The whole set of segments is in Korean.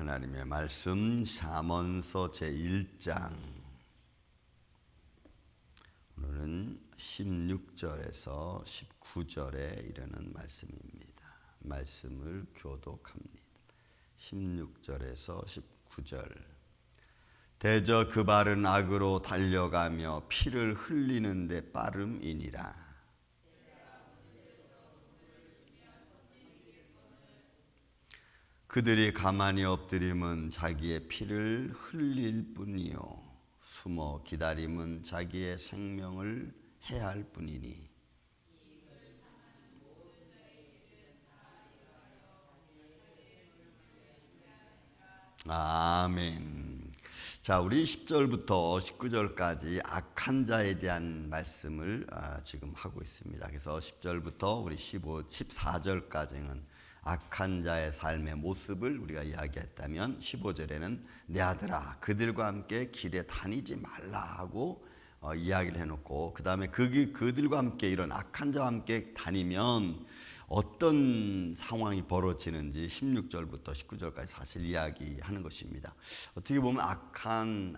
하나님의 말씀 잠언서 제1장 오늘은 16절에서 19절에 이르는 말씀입니다. 말씀을 교독합니다. 16절에서 19절. 대저 그 발은 악으로 달려가며 피를 흘리는 데 빠름이니라. 그들이 가만히 엎드림은 자기의 피를 흘릴 뿐이요 숨어 기다림은 자기의 생명을 해할 뿐이니. 아멘. 자, 우리 10절부터 19절까지 악한 자에 대한 말씀을 지금 하고 있습니다. 그래서 10절부터 우리 14절까지는 악한 자의 삶의 모습을 우리가 이야기했다면 15절에는 내 아들아 그들과 함께 길에 다니지 말라 하고 이야기를 해놓고 그 다음에 그들과 함께 이런 악한 자와 함께 다니면 어떤 상황이 벌어지는지 16절부터 19절까지 사실 이야기하는 것입니다. 어떻게 보면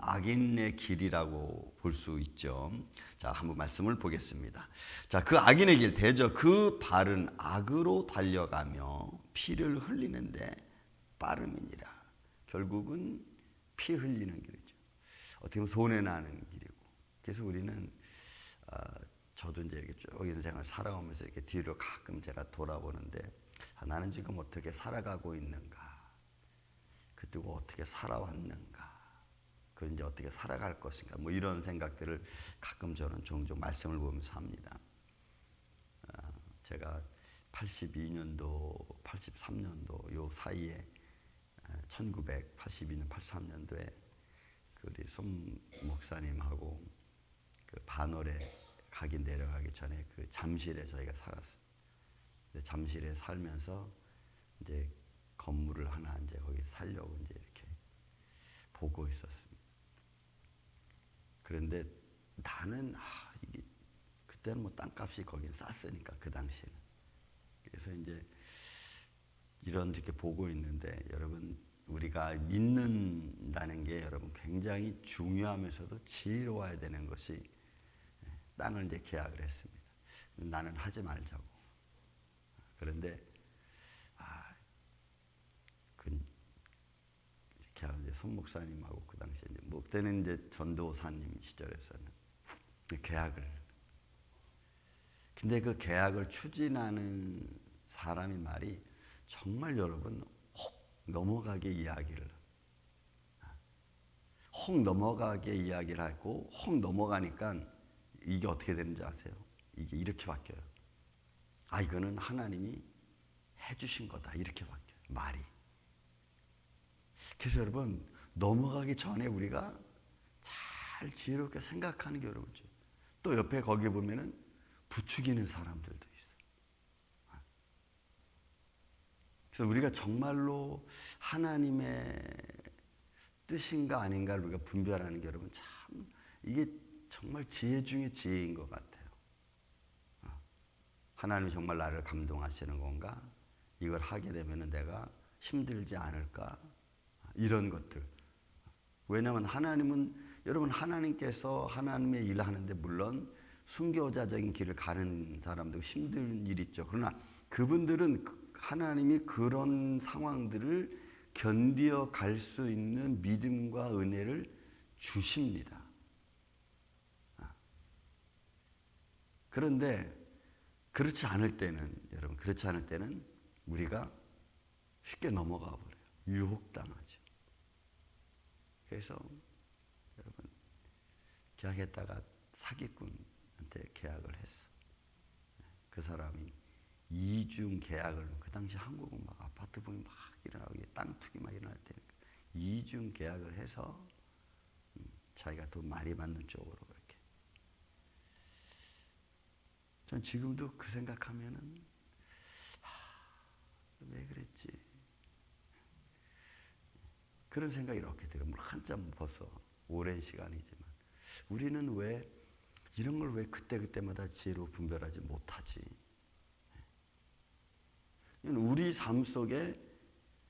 악인의 길이라고 볼 수 있죠. 자, 한번 말씀을 보겠습니다. 자, 그 악인의 길 대저 그 발은 악으로 달려가며 피를 흘리는데 빠름이니라. 결국은 피 흘리는 길이죠. 어떻게 보면 손해나는 길이고. 그래서 우리는 저도 이제 이렇게 쭉 인생을 살아오면서 이렇게 뒤로 가끔 제가 돌아보는데 나는 지금 어떻게 살아가고 있는가, 그리고 어떻게 살아왔는가, 그리고 이제 어떻게 살아갈 것인가, 뭐 이런 생각들을 가끔 저는 종종 말씀을 보면서 합니다. 제가 82년도, 83년도 요 사이에 1982년, 83년도에 우리 손 목사님하고 그 반월에 가기 내려가기 전에 그 잠실에 저희가 살았어요. 잠실에 살면서 이제 건물을 하나 이제 거기 살려고 이제 이렇게 보고 있었습니다. 그런데 나는 이게 그때는 뭐 땅값이 거긴 쌌으니까 그 당시에는. 그래서 이제 이렇게 보고 있는데 여러분 우리가 믿는다는 게 여러분 굉장히 중요하면서도 지혜로워야 되는 것이 땅을 이제 계약을 했습니다. 나는 하지 말자고. 그런데 계약 이제 손 목사님하고 그 당시에 이제 그때는 이제 전도사님 시절에서는 계약을. 근데 그 계약을 추진하는 사람이 말이 정말 여러분 혹 넘어가게 이야기를 하고 혹 넘어가니까 이게 어떻게 되는지 아세요? 이게 이렇게 바뀌어요. 이거는 하나님이 해주신 거다. 이렇게 바뀌어요. 말이. 그래서 여러분 넘어가기 전에 우리가 잘 지혜롭게 생각하는 게 여러분죠. 또 옆에 거기 보면은 부추기는 사람들도 있어요. 그래서 우리가 정말로 하나님의 뜻인가 아닌가를 우리가 분별하는 게 여러분 참 이게 정말 지혜 중에 지혜인 것 같아요. 하나님이 정말 나를 감동하시는 건가? 이걸 하게 되면 내가 힘들지 않을까? 이런 것들. 왜냐하면 여러분 하나님께서 하나님의 일을 하는데 물론 순교자적인 길을 가는 사람도 힘든 일이 있죠. 그러나 그분들은 하나님이 그런 상황들을 견디어 갈 수 있는 믿음과 은혜를 주십니다. 그런데 그렇지 않을 때는 우리가 쉽게 넘어가 버려요. 유혹당하죠. 그래서 여러분 계약했다가 사기꾼한테 계약을 했어. 그 사람이 이중 계약을, 그 당시 한국은 막 아파트 붐이 막 일어나고 땅 투기 막 일어날 때니까 이중 계약을 해서 자기가 더 많이 받는 쪽으로 그렇게. 전 지금도 그 생각하면은 왜 그랬지? 그런 생각이 이렇게 들어요. 물론 한참 벌써 오랜 시간이지만 우리는 왜 이런 걸 왜 그때마다 지혜로 분별하지 못하지? 우리 삶 속에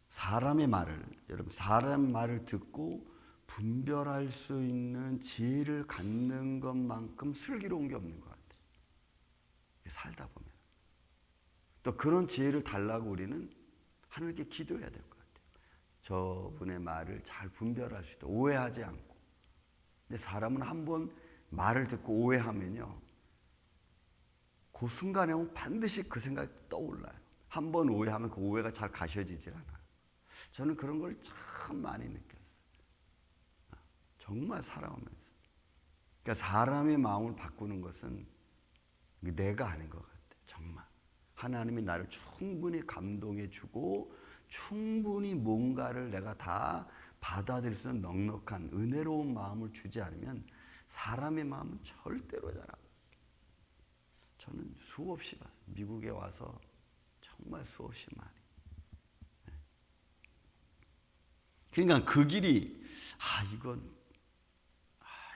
사람의 말을 여러분 사람 말을 듣고 분별할 수 있는 지혜를 갖는 것만큼 슬기로운 게 없는 것 같아요. 살다 보면. 또 그런 지혜를 달라고 우리는 하나님께 기도해야 될 것 같아요. 저분의 말을 잘 분별할 수 있도록 오해하지 않고. 근데 사람은 한번 말을 듣고 오해하면요, 그 순간에 반드시 그 생각이 떠올라요. 한번 오해하면 그 오해가 잘 가셔지질 않아요. 저는 그런 걸 참 많이 느꼈어요. 정말 살아오면서. 그러니까 사람의 마음을 바꾸는 것은 내가 아닌 것 같아요. 정말 하나님이 나를 충분히 감동해 주고 충분히 뭔가를 내가 다 받아들일 수 있는 넉넉한 은혜로운 마음을 주지 않으면 사람의 마음은 절대로 잘 안 바뀌어요. 저는 수없이 미국에 와서 정말 수없이 많이. 그러니까 그 길이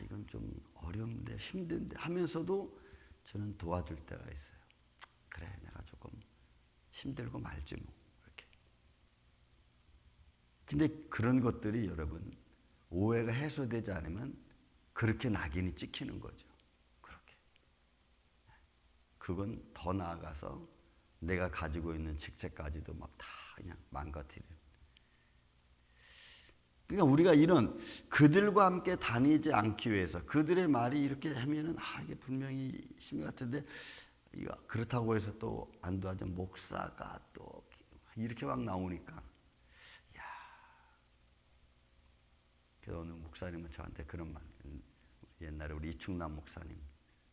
이건 좀 어려운데 힘든데 하면서도 저는 도와줄 때가 있어요. 그래, 내가 조금 힘들고 말지 뭐 이렇게. 근데 그런 것들이 여러분 오해가 해소되지 않으면 그렇게 낙인이 찍히는 거죠. 그렇게. 그건 더 나아가서 내가 가지고 있는 직책까지도 막 다 그냥 망가뜨리는. 그러니까 우리가 이런 그들과 함께 다니지 않기 위해서 그들의 말이 이렇게 하면은 이게 분명히 심의 같은데 이거 그렇다고 해서 또 안 도와줘 목사가 또 이렇게 막 나오니까 그래서 어느 목사님은 저한테 그런 말, 옛날에 우리 이충남 목사님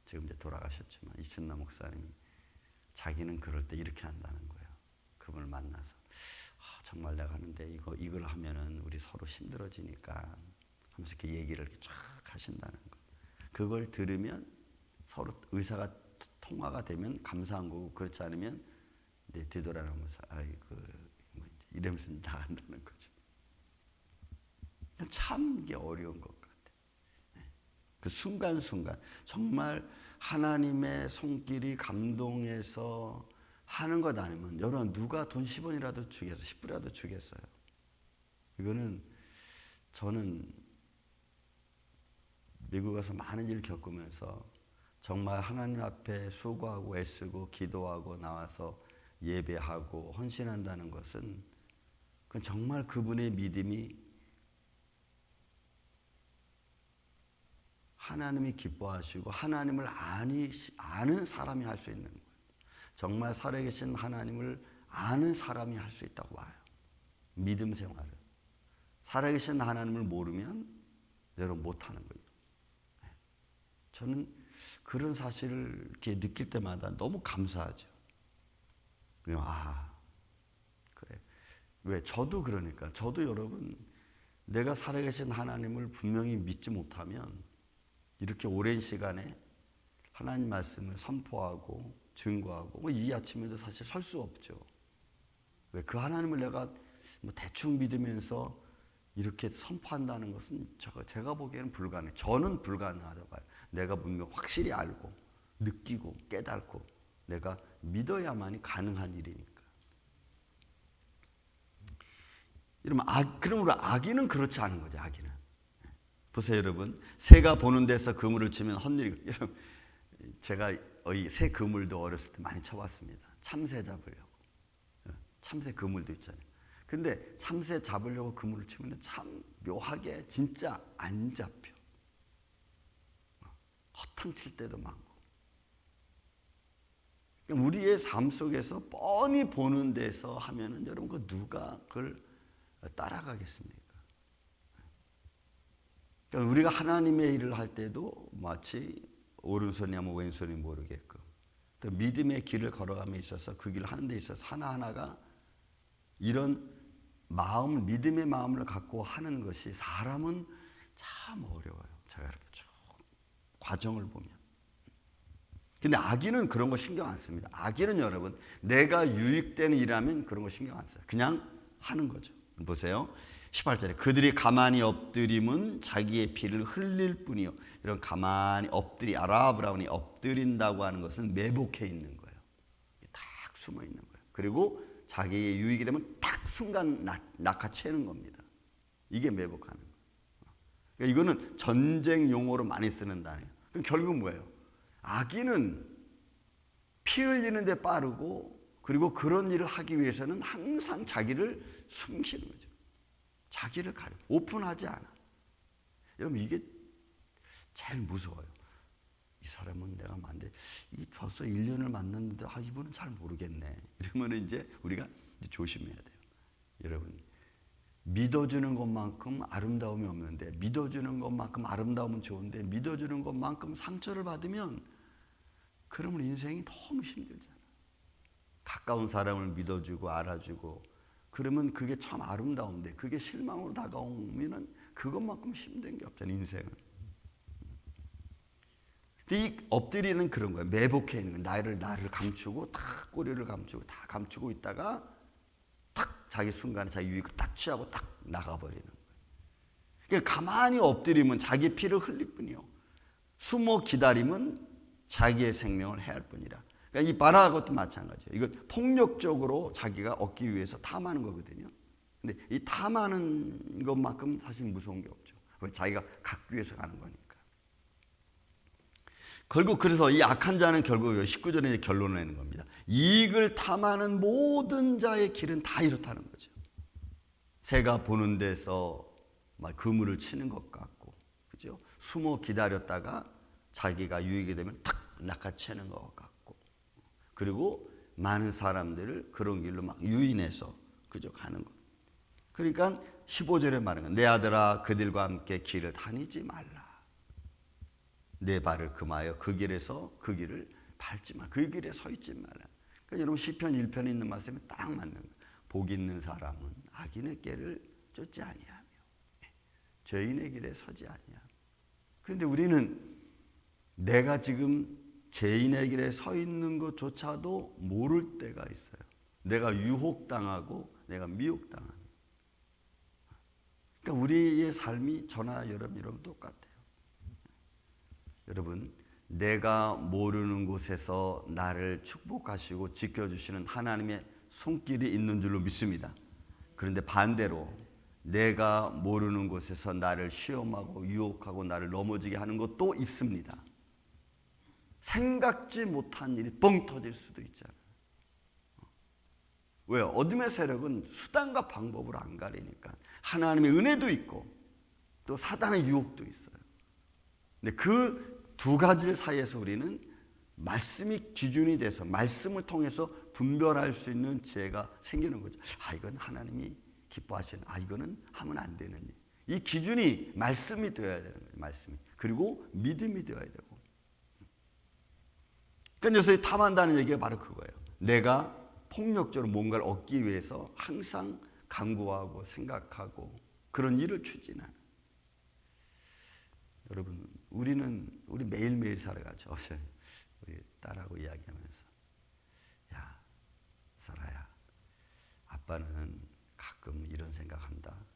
지금 이제 돌아가셨지만 이충남 목사님이 자기는 그럴 때 이렇게 한다는 거예요. 그분을 만나서 정말 내가 하는데 이걸 하면은 우리 서로 힘들어지니까 하면서 이렇게 얘기를 이렇게 쫙 하신다는 거. 그걸 들으면 서로 의사가 통화가 되면 감사한 거고 그렇지 않으면 이제 되돌아가면서 이러면서 나간다는 거죠. 참 이게 어려운 것 같아요. 그 순간순간 정말 하나님의 손길이 감동해서 하는 것 아니면 여러분 누가 돈 10원이라도 주겠어요? 10불이라도 주겠어요? 이거는 저는 미국 가서 많은 일을 겪으면서 정말 하나님 앞에 수고하고 애쓰고 기도하고 나와서 예배하고 헌신한다는 것은 그건 정말 그분의 믿음이 하나님이 기뻐하시고 하나님을 아는 사람이 할 수 있는 거예요. 정말 살아계신 하나님을 아는 사람이 할 수 있다고 봐요. 믿음 생활을. 살아계신 하나님을 모르면 여러분 못하는 거예요. 저는 그런 사실을 이렇게 느낄 때마다 너무 감사하죠. 그래. 왜? 저도 그러니까. 저도 여러분, 내가 살아계신 하나님을 분명히 믿지 못하면 이렇게 오랜 시간에 하나님 말씀을 선포하고 증거하고 이 아침에도 사실 설 수 없죠. 왜? 그 하나님을 내가 대충 믿으면서 이렇게 선포한다는 것은 제가 보기에는 불가능해요. 저는 불가능하다고 봐요. 내가 분명 확실히 알고 느끼고 깨닫고 내가 믿어야만이 가능한 일이니까. 그럼 우리 아기는 그렇지 않은 거죠. 아기는. 보세요 여러분. 새가 보는 데서 그물을 치면 헛일이고. 여러분 제가 새 그물도 어렸을 때 많이 쳐봤습니다. 참새 잡으려고. 참새 그물도 있잖아요. 근데 참새 잡으려고 그물을 치면 참 묘하게 진짜 안 잡혀. 허탕칠 때도 많고. 우리의 삶 속에서 뻔히 보는 데서 하면은 여러분 그 누가 그걸 따라가겠습니까? 그러니까 우리가 하나님의 일을 할 때도 마치 오른손이 하면 왼손이 모르게끔 또 믿음의 길을 걸어감에 있어서 그 길을 하는 데 있어서 하나하나가 이런 마음을 믿음의 마음을 갖고 하는 것이 사람은 참 어려워요. 제가 이렇게 쭉 과정을 보면. 근데 아기는 그런 거 신경 안 씁니다. 아기는 여러분 내가 유익되는 일하면 그런 거 신경 안 써요. 그냥 하는 거죠. 보세요. 18절에 그들이 가만히 엎드림은 자기의 피를 흘릴 뿐이요. 이런 가만히 아라브라운이 엎드린다고 하는 것은 매복해 있는 거예요. 딱 숨어 있는 거예요. 그리고 자기의 유익이 되면 딱 순간 낚아채는 겁니다. 이게 매복하는 거예요. 그러니까 이거는 전쟁 용어로 많이 쓰는 단어예요. 그럼 결국 뭐예요? 악인은 피 흘리는 데 빠르고, 그리고 그런 일을 하기 위해서는 항상 자기를 숨기는 거죠. 자기를 가려, 오픈하지 않아. 여러분, 이게 제일 무서워요. 이 사람은 내가 만데 벌써 1년을 만났는데 이분은 잘 모르겠네. 이러면 이제 우리가 이제 조심해야 돼요. 여러분, 믿어주는 것만큼 아름다움이 없는데, 믿어주는 것만큼 아름다움은 좋은데, 믿어주는 것만큼 상처를 받으면 그러면 인생이 너무 힘들잖아. 가까운 사람을 믿어주고 알아주고 그러면 그게 참 아름다운데, 그게 실망으로 다가오면 그것만큼 힘든 게 없잖아, 인생은. 근데 이 엎드리는 그런 거예요. 매복해 있는 거예요. 나를 감추고, 탁 꼬리를 감추고, 다 감추고 있다가 탁 자기 순간에 자기 유익을 딱 취하고 딱 나가버리는 거예요. 그러니까 가만히 엎드리면 자기 피를 흘릴 뿐이요, 숨어 기다리면 자기의 생명을 해할 뿐이라. 그러니까 이 바라 것도 마찬가지예요. 이건 폭력적으로 자기가 얻기 위해서 탐하는 거거든요. 근데 이 탐하는 것만큼 사실 무서운 게 없죠. 왜? 자기가 갖기 위해서 가는 거니까. 결국 그래서 이 악한 자는 결국 19절에 이제 결론을 내는 겁니다. 이익을 탐하는 모든 자의 길은 다 이렇다는 거죠. 새가 보는 데서 막 그물을 치는 것 같고, 그죠? 숨어 기다렸다가 자기가 유익이 되면 탁 낚아채는 것 같고, 그리고 많은 사람들을 그런 길로 막 유인해서 그저 가는 것. 그러니까 15절에 말하는 건, 내 아들아 그들과 함께 길을 다니지 말라. 내 발을 금하여 그 길에서 그 길을 밟지 마. 그 길에 서 있지 말라. 그러니까 여러분, 시편 1편에 있는 말씀이 딱 맞는 거예요. 복 있는 사람은 악인의 길을 쫓지 아니하며 죄인의 길에 서지 아니하며. 그런데 우리는 내가 지금 죄인의 길에 서 있는 것조차도 모를 때가 있어요. 내가 유혹당하고 내가 미혹당하는. 그러니까 우리의 삶이 저나 여러분 똑같아요. 여러분, 내가 모르는 곳에서 나를 축복하시고 지켜주시는 하나님의 손길이 있는 줄로 믿습니다. 그런데 반대로 내가 모르는 곳에서 나를 시험하고 유혹하고 나를 넘어지게 하는 것도 있습니다. 생각지 못한 일이 뻥 터질 수도 있잖아요. 왜요? 어둠의 세력은 수단과 방법으로 안 가리니까. 하나님의 은혜도 있고 또 사단의 유혹도 있어요. 근데 그 두 가지 사이에서 우리는 말씀이 기준이 돼서 말씀을 통해서 분별할 수 있는 지혜가 생기는 거죠. 이건 하나님이 기뻐하시는, 이거는 하면 안 되는 일. 이 기준이 말씀이 되어야 되는 거예요. 말씀이. 그리고 믿음이 되어야 되고. 그러니까 여기서 탐한다는 얘기가 바로 그거예요. 내가 폭력적으로 뭔가를 얻기 위해서 항상 강구하고 생각하고 그런 일을 추진하는. 여러분, 우리 매일매일 살아가죠. 우리 딸하고 이야기하면서, 야, 사라야, 아빠는 가끔 이런 생각한다.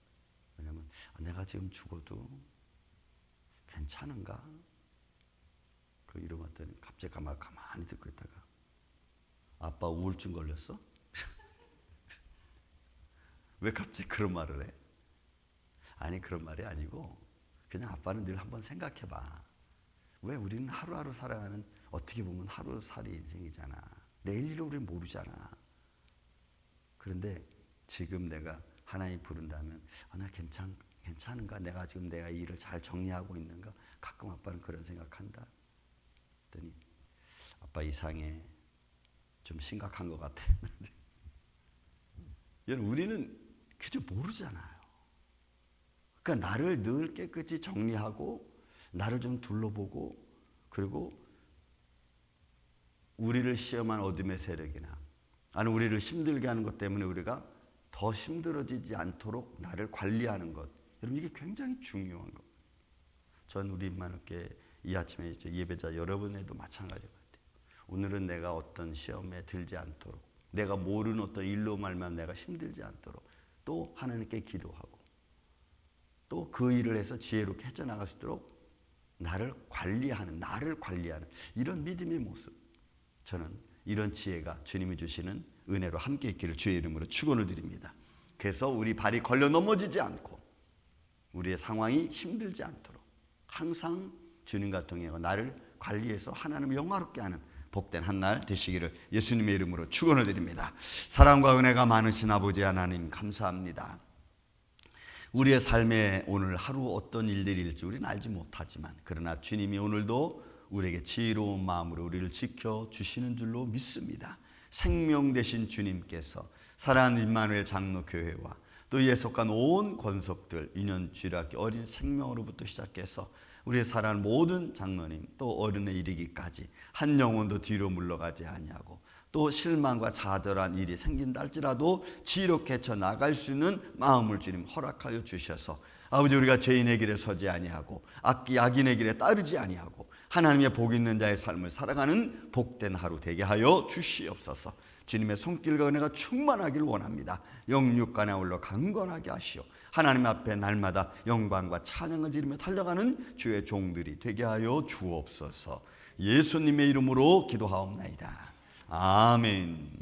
왜냐면 내가 지금 죽어도 괜찮은가? 이러면 갑자기 가만히 듣고 있다가, 아빠 우울증 걸렸어? 왜 갑자기 그런 말을 해? 아니, 그런 말이 아니고 그냥 아빠는 늘 한번 생각해봐. 왜 우리는 하루하루 살아가는, 어떻게 보면 하루살이 인생이잖아. 내일 일을 우리는 모르잖아. 그런데 지금 내가 하나님 부른다면, 나 괜찮은가? 내가 지금 내가 이 일을 잘 정리하고 있는가? 가끔 아빠는 그런 생각한다. 그랬더니 아빠 이상해. 좀 심각한 것 같아. 여러분, 우리는 그저 모르잖아요. 그러니까 나를 늘 깨끗이 정리하고 나를 좀 둘러보고, 그리고 우리를 시험한 어둠의 세력이나 아니 우리를 힘들게 하는 것 때문에 우리가 더 힘들어지지 않도록 나를 관리하는 것. 여러분, 이게 굉장히 중요한 것. 전 우리 임마누께 이 아침에 예배자 여러분에도 마찬가지 같아요. 오늘은 내가 어떤 시험에 들지 않도록, 내가 모르는 어떤 일로 말미암아 내가 힘들지 않도록 또 하나님께 기도하고, 또 그 일을 해서 지혜롭게 헤쳐나갈 수 있도록 나를 관리하는 이런 믿음의 모습. 저는 이런 지혜가 주님이 주시는 은혜로 함께 있기를 주의 이름으로 축원을 드립니다. 그래서 우리 발이 걸려 넘어지지 않고 우리의 상황이 힘들지 않도록 항상 주님과 동행하고 나를 관리해서 하나님을 영화롭게 하는 복된 한 날 되시기를 예수님의 이름으로 축원을 드립니다. 사랑과 은혜가 많으신 아버지 하나님 감사합니다. 우리의 삶에 오늘 하루 어떤 일들이 일지 우리는 알지 못하지만 그러나 주님이 오늘도 우리에게 지혜로운 마음으로 우리를 지켜주시는 줄로 믿습니다. 생명 되신 주님께서 사랑하는 임마누엘 장로교회와 또 이에 속한 온 권속들 인연주일학교 어린 생명으로부터 시작해서 우리의 사랑하는 모든 장로님 또 어른에 이르기까지 한 영혼도 뒤로 물러가지 아니하고 또 실망과 좌절한 일이 생긴다 할지라도 지혜롭게 헤쳐나갈 수 있는 마음을 주님 허락하여 주셔서 아버지 우리가 죄인의 길에 서지 아니하고 악인의 길에 따르지 아니하고 하나님의 복 있는 자의 삶을 살아가는 복된 하루 되게 하여 주시옵소서. 주님의 손길과 은혜가 충만하길 원합니다. 영육간에 올라 강건하게 하시오. 하나님 앞에 날마다 영광과 찬양을 드리며 달려가는 주의 종들이 되게 하여 주옵소서. 예수님의 이름으로 기도하옵나이다. 아멘.